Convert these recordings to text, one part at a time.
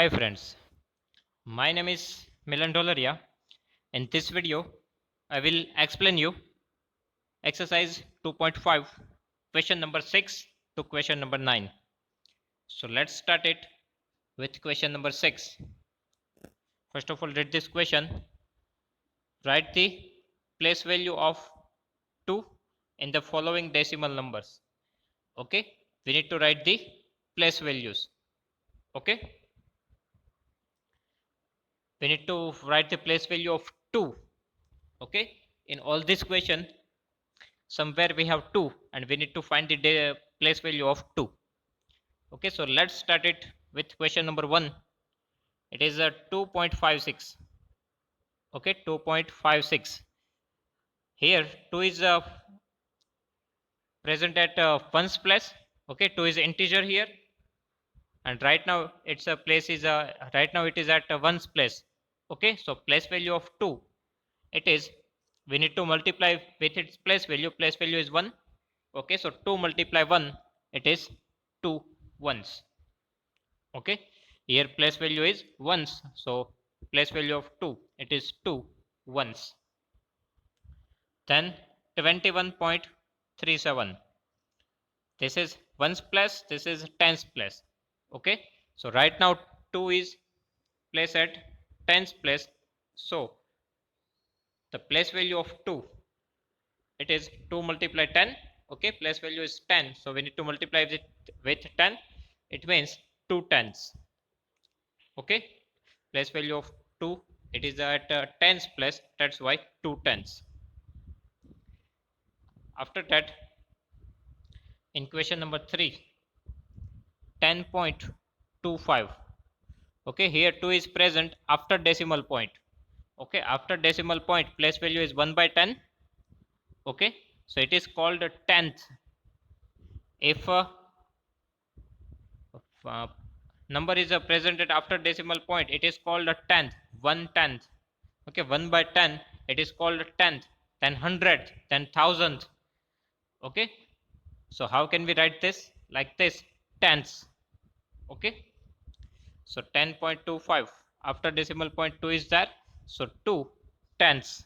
Hi friends, my name is Milan Dolaria. In this video, I will explain you exercise 2.5, question number 6 to question number 9. So let's start it with question number 6. First of all, read this question. Write the place value of 2 in the following decimal numbers. Okay, we need to write the place values. Okay, we need to write the place value of 2. Okay, in all this question somewhere we have 2 and we need to find the place value of 2. Okay, so let's start it with question number 1. It is a 2.56. Okay, 2.56. Here 2 is present at ones place. Okay, 2 is integer here, and right now its a place is right now it is at ones place. Okay, so place value of 2, it is, we need to multiply with its place value. Place value is 1. Okay, so 2 multiply 1, it is 2 ones. Okay, here place value is ones, so place value of 2, it is 2 ones. Then 21.37, this is ones place, this is tens place. Okay, so right now 2 is placed at tens place, so the place value of 2, it is 2 multiply 10. Okay, place value is 10, so we need to multiply with 10. It means 2 tens. Okay, place value of 2, it is at tens place, that's why 2 tens. After that, in question number 3, 10.25. Okay, here 2 is present after decimal point. Okay, after decimal point place value is 1 by 10. Okay, so it is called a tenth. If number is presented after decimal point, it is called a tenth, 1/10. Okay, 1 by 10, it is called a tenth, then hundredth, then thousandth. Okay, so how can we write this? Like this, tenths. Okay, so 10.25, after decimal point 2 is there, so 2 tenths.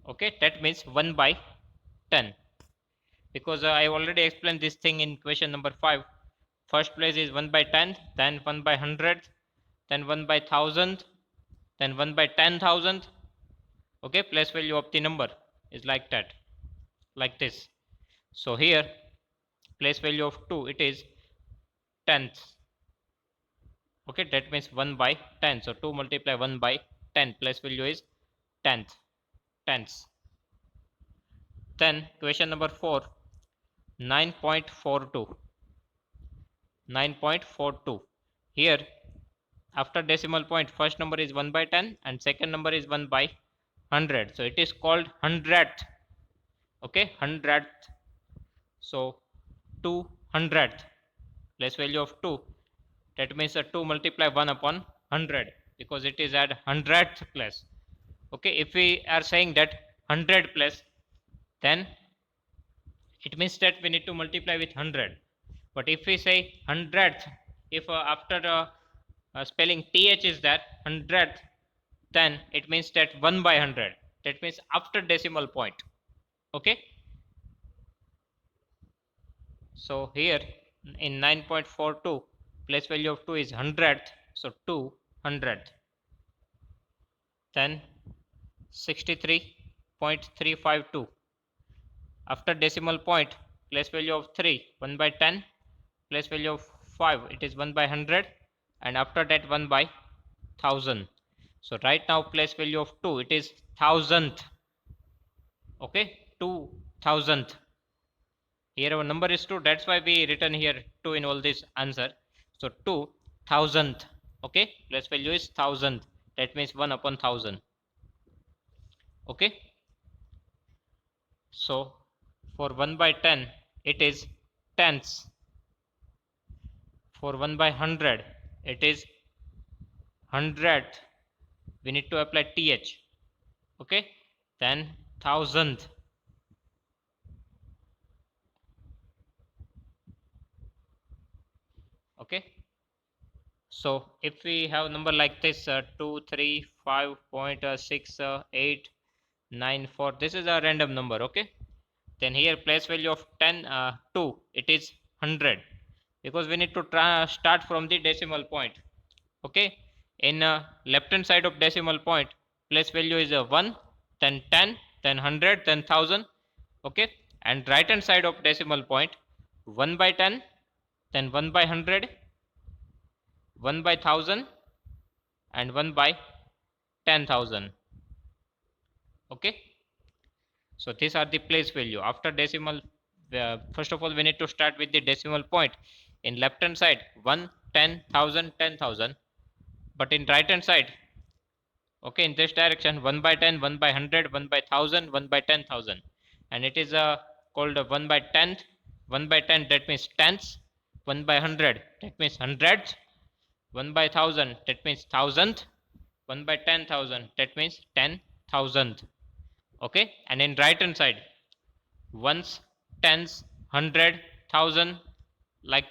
Okay, that means 1 by 10. Because I already explained this thing in question number 5. First place is 1 by 10, then 1 by 100, then 1 by 1000, then 1 by 10,000. Okay, place value of the number is like that, like this. So here place value of 2, it is tenths. Okay, that means 1 by 10, so 2 multiply 1 by 10, place value is tenth, tenths. Then question number 4, 9.42. 9.42. Here after decimal point first number is 1 by 10 and second number is 1 by 100, so it is called hundredth. Okay, hundredth. So 2 hundredth, place value of 2, that means 2 multiply 1 upon 100 because it is at hundredth place. Okay, if we are saying that 100 place, then it means that we need to multiply with 100. But if we say hundredth, if after spelling th is there, hundredth, then it means that 1 by 100, that means after decimal point. Okay, so here in 9.42, place value of 2 is hundredth, so 2 hundredth. Then 63.352, after decimal point place value of 3, 1 by 10, place value of 5, it is 1 by 100, and after that 1 by 1000. So right now place value of 2, it is thousandth. Okay, 2000th. Here our number is 2, that's why we written here 2 in all this answer. So 2000th. Okay, place value is 1000, that means 1 upon 1000. Okay, so for 1 by 10 it is tenths. For 1 by 100 it is hundredth, we need to apply th. Okay, then thousandth. Okay, So if we have number like this 2 3 5.6 8 9 4, this is a random number. Okay, then here place value of 10 2, it is 100, because we need to start from the decimal point. Okay, in left hand side of decimal point, place value is 1, then 10, then 100, then 1000. Okay, and right hand side of decimal point, 1 by 10, then 1 by 100, 1 by 1000, and 1 by 10,000. Okay, so these are the place value after decimal. First of all, we need to start with the decimal point. In left hand side, 1, 10, 1000, 10,000, but in right hand side, okay, in this direction, 1 by 10, 1 by 100, 1 by 1000, 1 by 10,000, and it is called 1 by 10th. 1 by 10, that means tenths. 1 by 100, that means hundreds. 1 by 1000, that means thousandth. 1 by 10,000, that means 10,000th. Okay, and in right hand side, ones, tens, hundred, thousand, like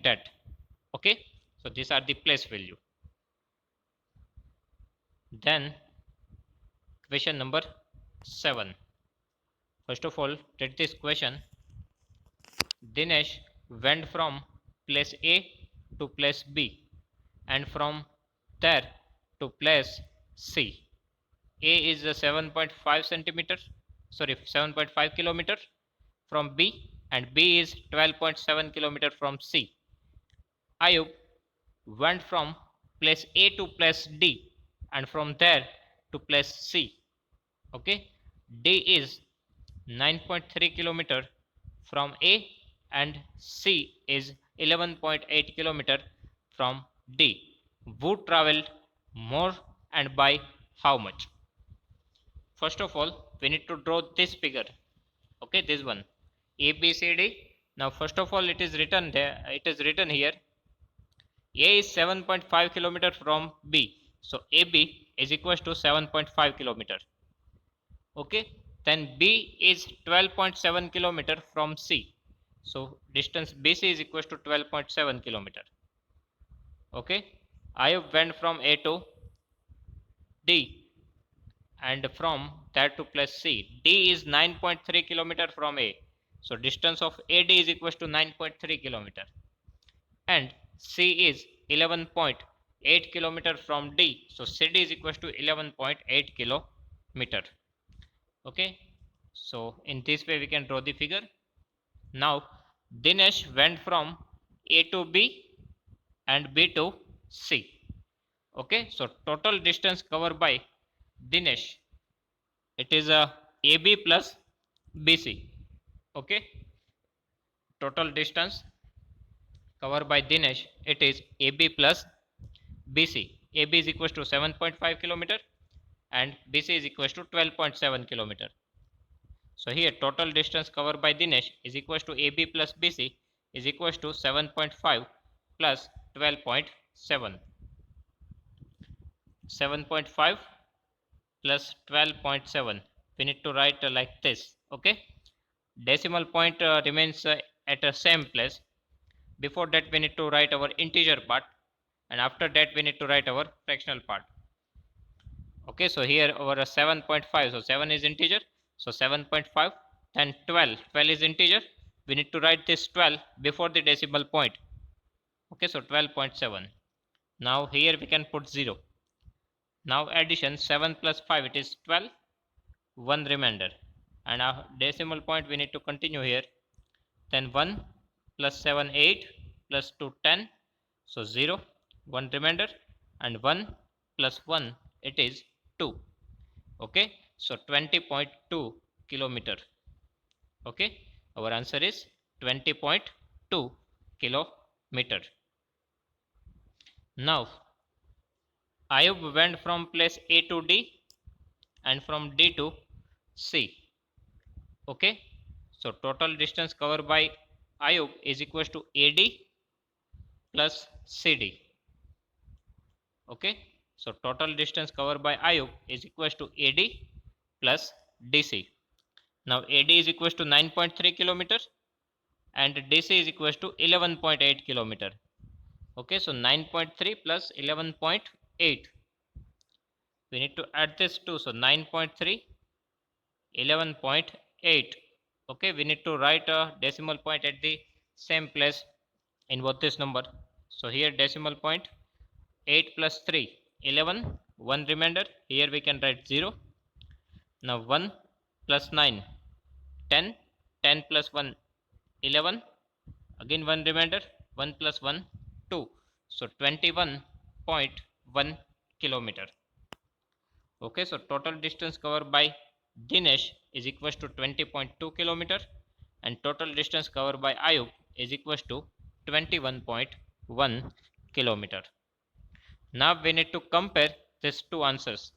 that. Okay, so these are the place value. Then question number 7. First of all, take this question. Dinesh went from place A to place B, and from there to place C. A is 7.5 centimeter, sorry, 7.5 kilometer from B, and B is 12.7 kilometer from C. Ayub went from place A to place D, and from there to place C. Okay, D is 9.3 kilometer from A, and C is 11.8 kilometer from D. Who traveled more and by how much? First of all, we need to draw this figure. Okay, this one, A B C D. Now first of all, it is written there, it is written here, A is 7.5 kilometer from B, so AB is equals to 7.5 kilometer. Okay, then B is 12.7 kilometer from C, so distance BC is equals to 12.7 kilometer. Okay, I went from A to D, and from that to plus C. D is 9.3 kilometer from A, so distance of AD is equals to 9.3 kilometer, and C is 11.8 kilometer from D, so CD is equals to 11.8 kilometer. Okay, so in this way we can draw the figure. Now Dinesh went from A to B and B to C. Okay, so total distance covered by Dinesh, it is a AB plus BC. Okay, total distance covered by Dinesh, it is AB plus BC. AB is equals to 7.5 kilometer and BC is equals to 12.7 kilometer. So here total distance covered by Dinesh is equals to AB plus BC is equals to 7.5 plus 12.7. 7.5 plus 12.7. We need to write like this. Okay, decimal point remains at the same place. Before that we need to write our integer part, and after that we need to write our fractional part. Okay, so here our 7.5, so 7 is integer, so 7.5, then 12 is integer, we need to write this 12 before the decimal point. Okay, so 12.7. now here we can put 0. Now addition, 7 plus 5, it is 12, 1 remainder, and our decimal point we need to continue here. Then 1 plus 7 8 plus 2 10, so 0, 1 remainder, and 1 plus 1, it is 2. Okay, so 20.2 kilometer. Okay, our answer is 20.2 kilometer. Now Ayub went from place A to D and from D to C. Okay, so total distance covered by Ayub is equals to AD plus CD. Okay, so total distance covered by Ayub is equals to AD plus DC. Now AD is equals to 9.3 kilometers and DC is equals to 11.8 kilometer. Okay, so 9.3 plus 11.8. We need to add this too. So 9.3, 11.8. Okay, we need to write a decimal point at the same place in both this number. So here decimal point 8 plus 3, 11, 1 remainder. Here we can write 0. Now 1 plus 9, 10, 10 plus 1, 11. Again 1 remainder, 1 plus 1, 2. So 21.1 kilometer. Okay, so total distance covered by Dinesh is equals to 20.2 kilometer and total distance covered by Ayub is equals to 21.1 kilometer. Now we need to compare these two answers.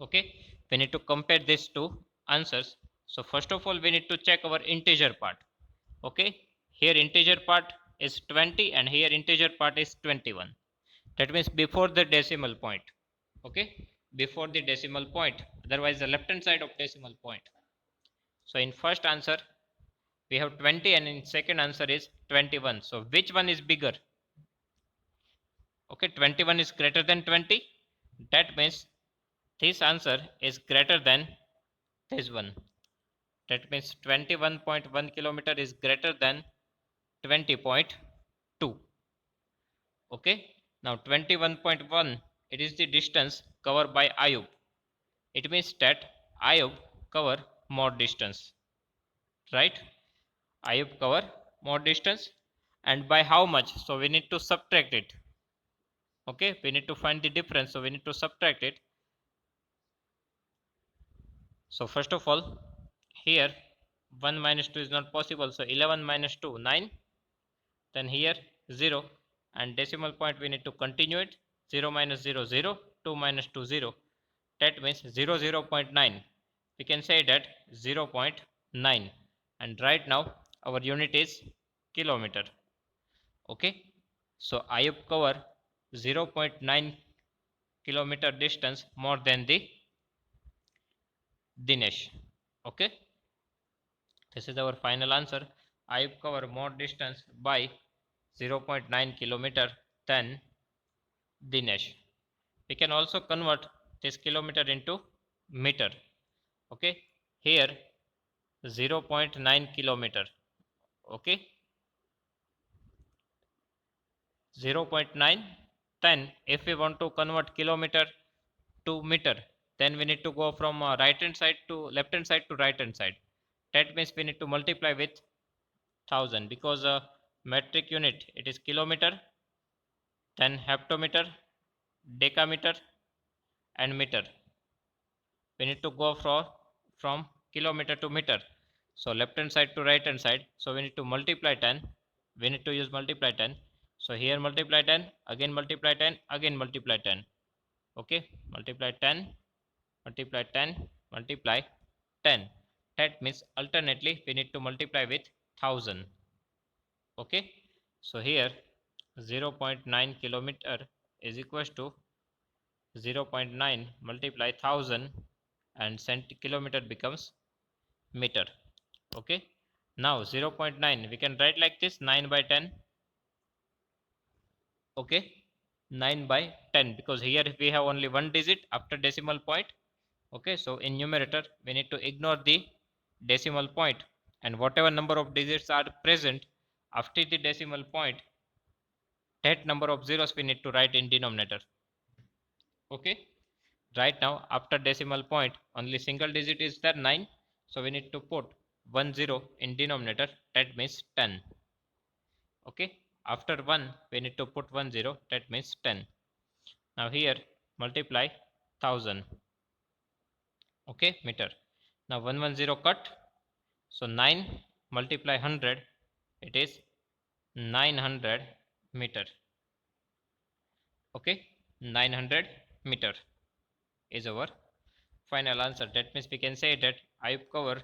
Okay, we need to compare these two answers. So first of all, we need to check our integer part. Okay, here integer part is 20 and here integer part is 21. That means before the decimal point. Okay, before the decimal point, otherwise the left hand side of decimal point. So in first answer we have 20 and in second answer is 21. So which one is bigger? Okay, 21 is greater than 20. That means this answer is greater than this one. That means 21.1 kilometer is greater than 20.2. Okay, now 21.1, it is the distance covered by Ayub. It means that Ayub cover more distance, right? Ayub cover more distance, and by how much? So we need to subtract it. Okay, we need to find the difference, so we need to subtract it. So first of all, here 1 minus 2 is not possible, so 11 minus 2, 9. Then here 0, and decimal point we need to continue it. 0 minus 0, 0, 2 minus 2, 0. That means 0, 0.9. We can say that 0.9, and right now our unit is kilometer. Okay, so Ayub cover 0.9 kilometer distance more than the Dinesh. Okay, this is our final answer. Ayub cover more distance by 0.9 kilometer than Dinesh. We can also convert this kilometer into meter. Okay, here 0.9 kilometer. Okay, 0.9. Then if we want to convert kilometer to meter, then we need to go from right hand side to left hand side to right hand side. That means we need to multiply with 1000, because metric unit it is kilometer, then heptometer, decameter and meter. We need to go from kilometer to meter. So left hand side to right hand side, so we need to multiply 10. We need to use multiply 10. So here multiply 10, again multiply 10, again multiply 10. Okay, multiply 10, multiply 10, multiply 10. That means alternately we need to multiply with 1000. Okay, so here 0.9 kilometer is equals to 0.9 multiply 1000, and kilometer becomes meter. Okay, now 0.9 we can write like this, 9 by 10. Okay, 9 by 10, because here we have only one digit after decimal point. Okay, so in numerator we need to ignore the decimal point, and whatever number of digits are present after the decimal point, that number of zeros we need to write in denominator. Okay, right now after decimal point only single digit is there, 9. So we need to put 10 in denominator, that means 10. Okay, after 1 we need to put 10, that means 10. Now here multiply 1000. Okay, meter. Now 110 cut, so 9 multiply 100, it is 900 meter. Okay, 900 meter is our final answer. That means we can say that I cover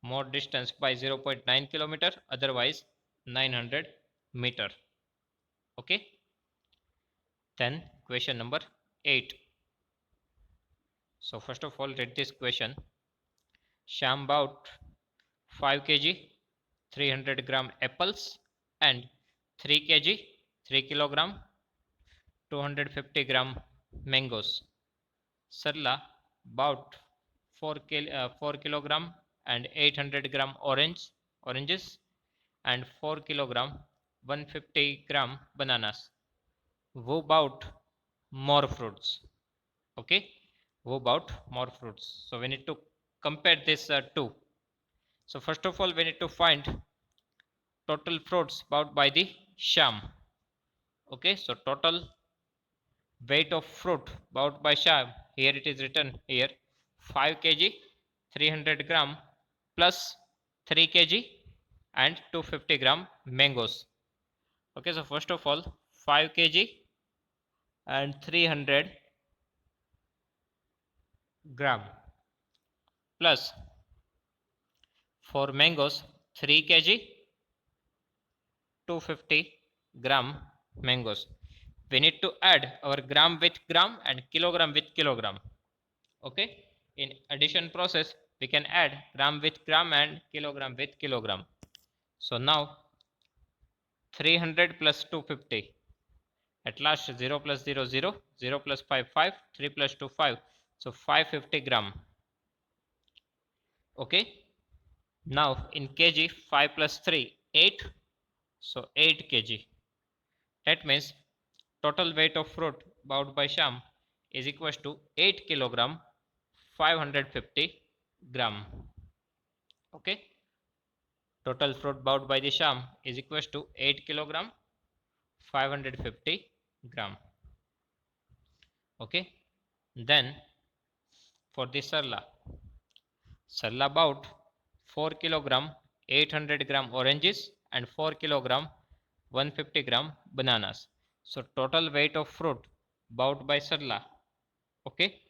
more distance by 0.9 kilometer, otherwise 900 meter. Okay, then question number 8. So first of all, read this question. Sham bought 5 kg 300 gram apples and 3 kg, 3 kilogram, 250 gram mangoes. Sarla about 4 kilogram and 800 gram oranges, and 4 kilogram 150 gram bananas. Who bought more fruits? Okay, who bought more fruits? So we need to compare this two. So first of all, we need to find total fruits bought by the Sham. Okay, so total weight of fruit bought by Sham, here it is written here, 5 kg 300 gram plus 3 kg and 250 gram mangoes. Okay, so first of all, 5 kg and 300 gram plus for mangoes 3 kg 250 gram mangoes. We need to add our gram with gram and kilogram with kilogram. Okay, in addition process we can add gram with gram and kilogram with kilogram. So now 300 plus 250, at last 0 plus 0 0, 0 plus 5 5, 3 plus 2 5, so 550 gram. Okay, now in kg 5 plus 3 8, so 8 kg. That means total weight of fruit bought by Sham is equals to 8 kilogram 550 gram. Okay, total fruit bought by the Sham is equals to 8 kilogram 550 gram. Okay, then for the Sarla bought 4 kilogram 800 gram oranges and 4 kilogram 150 gram bananas. So total weight of fruit bought by Sarla, okay,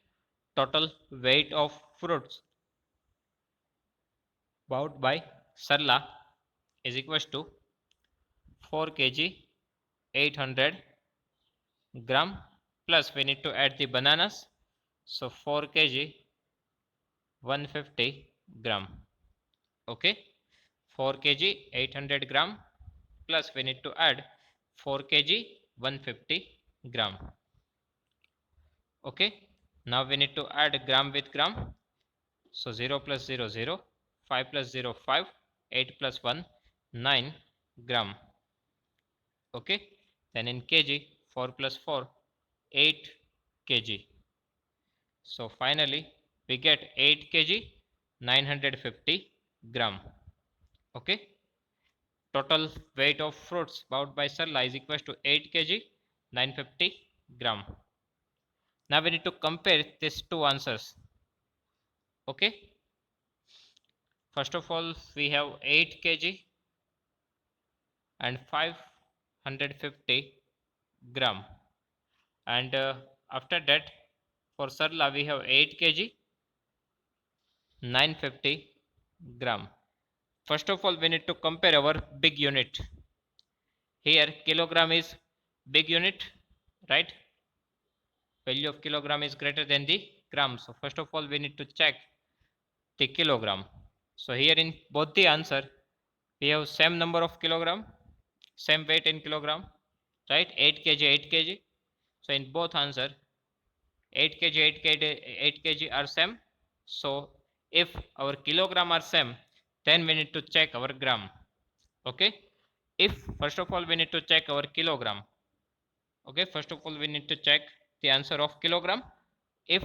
total weight of fruits bought by Sarla is equals to 4 kg 800 gram plus we need to add the bananas, so 4 kg 150 gram. Okay, 4 kg 800 gram plus we need to add 4 kg 150 gram. Okay, now we need to add gram with gram, so 0 plus 0 0, 5 plus 0 5, 8 plus 1 9 gram. Okay, then in kg 4 plus 4 8 kg. So finally we get 8 kg 950 gram. Okay, total weight of fruits bought by Sarla is equal to 8 kg 950 gram. Now we need to compare these two answers. Okay, first of all we have 8 kg and 550 gram, and after that for Sarla we have 8 kg 950 gram. First of all we need to compare our big unit. Here kilogram is big unit, right? Value of kilogram is greater than the gram, so first of all we need to check the kilogram. So here in both the answer we have same number of kilogram, same weight in kilogram, right? 8 kg 8 kg. So in both answer 8 kg 8 kg 8 kg are same. So if our kilogram are same, then we need to check our gram. Okay, if first of all we need to check our kilogram. Okay, first of all we need to check the answer of kilogram. If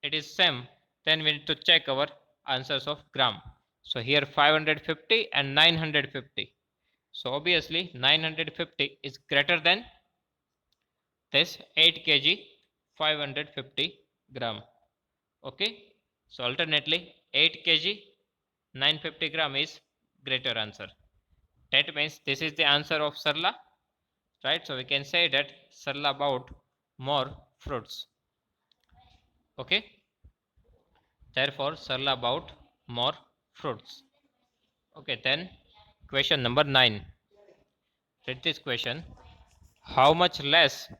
it is same, then we need to check our answers of gram. So here 550 and 950, so obviously 950 is greater than this 8 kg 550 gram. Okay, so alternately 8 kg 950 gram is greater answer. That means this is the answer of Sarla, right? So we can say that Sarla bought more fruits. Okay, therefore Sarla bought more fruits. Okay, then question number 9. Read this question. How much less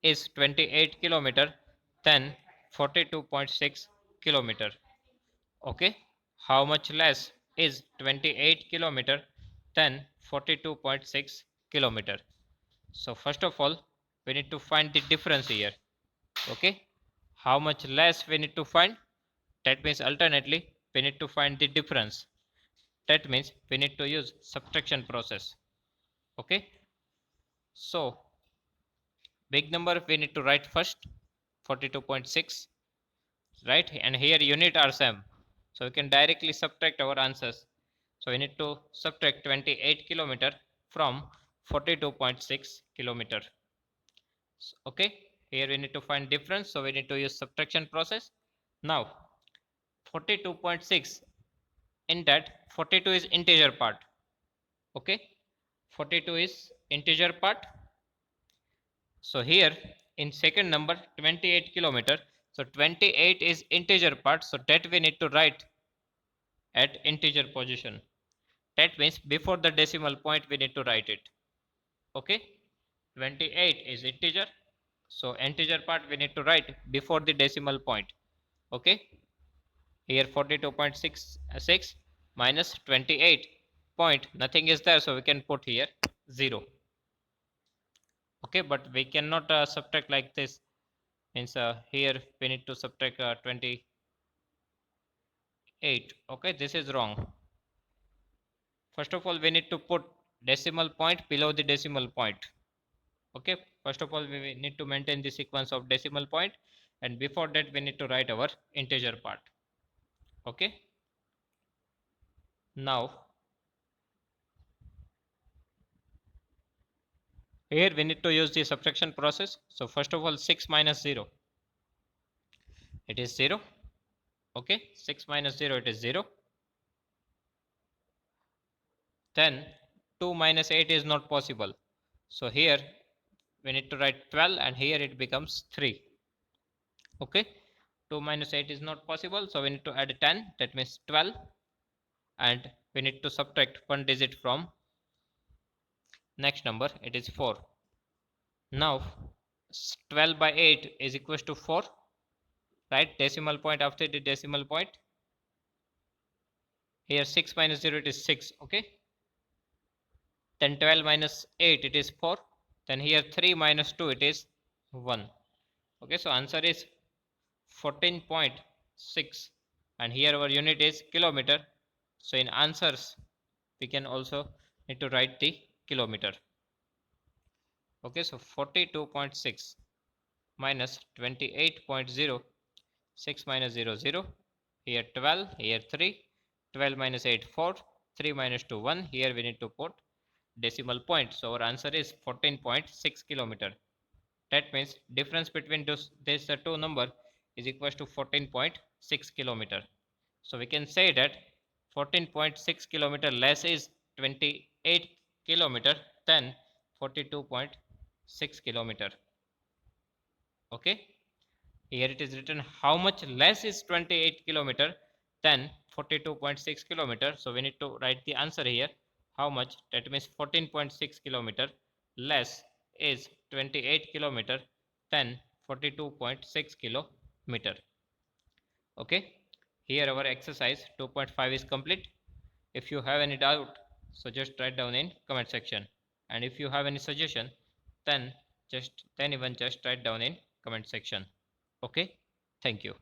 is 28 kilometer than 42.6 kilometer? Okay, how much less is 28 kilometer than 42.6 kilometer. So first of all, we need to find the difference here. Okay, how much less we need to find? That means alternately we need to find the difference. That means we need to use subtraction process. Okay, so big number we need to write first, 42.6, right? And here unit are same, so we can directly subtract our answers. So we need to subtract 28 kilometer from 42.6 kilometer. Okay, here we need to find difference, so we need to use subtraction process. Now 42.6, in that 42 is integer part. Okay, 42 is integer part. So here in second number 28 kilometer, so 28 is integer part, so that we need to write at integer position. That means before the decimal point we need to write it. Okay, 28 is integer, so integer part we need to write before the decimal point. Okay, here 42.66 minus 28 point, nothing is there, so we can put here 0. Okay, but we cannot subtract like this, means here we need to subtract 28. Okay, this is wrong. First of all we need to put decimal point below the decimal point. Okay, first of all we need to maintain the sequence of decimal point, and before that we need to write our integer part. Okay, now here we need to use the subtraction process. So first of all 6 minus 0, it is 0. Okay, 6 minus 0, it is 0. Then 2 minus 8 is not possible, so here we need to write 12, and here it becomes 3. Okay, 2 minus 8 is not possible, so we need to add 10, that means 12, and we need to subtract one digit from next number, it is 4. Now 12 by 8 is equals to 4, right? Decimal point after the decimal point. Here 6 minus 0, it is 6. Okay, then 12 minus 8, it is 4. Then here 3 minus 2, it is 1. Okay, so answer is 14.6, and here our unit is kilometer. So in answers we can also need to write the kilometer. Okay, so 42.6 minus 28.0, 6 minus 0, 0. Here 12, here 3. 12 minus 8, 4. 3 minus 2, 1. Here we need to put decimal point. So our answer is 14.6 kilometer. That means difference between these two number is equals to 14.6 kilometer. So we can say that 14.6 kilometer less is 28 kilometer than 42.6 kilometer. Okay, here it is written how much less is 28 kilometer than 42.6 kilometer. So we need to write the answer here, how much, that means 14.6 kilometer less is 28 kilometer than 42.6 kilometer. Okay, here our exercise 2.5 is complete. If you have any doubt, so just write down in comment section, and if you have any suggestion, then even just write down in comment section. Okay, thank you.